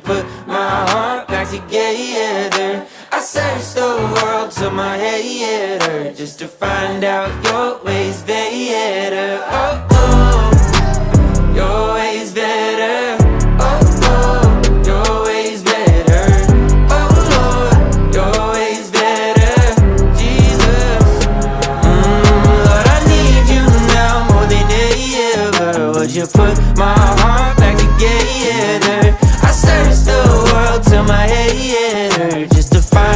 put my heart back together? I searched the world till my head hurt, just to find out your ways better. Oh, oh, your ways better. Oh, oh, your ways better. Oh, Lord, your ways better. Jesus, Lord, I need you now more than ever. Would you put my heart back together? I searched the world till my head hurt, just to find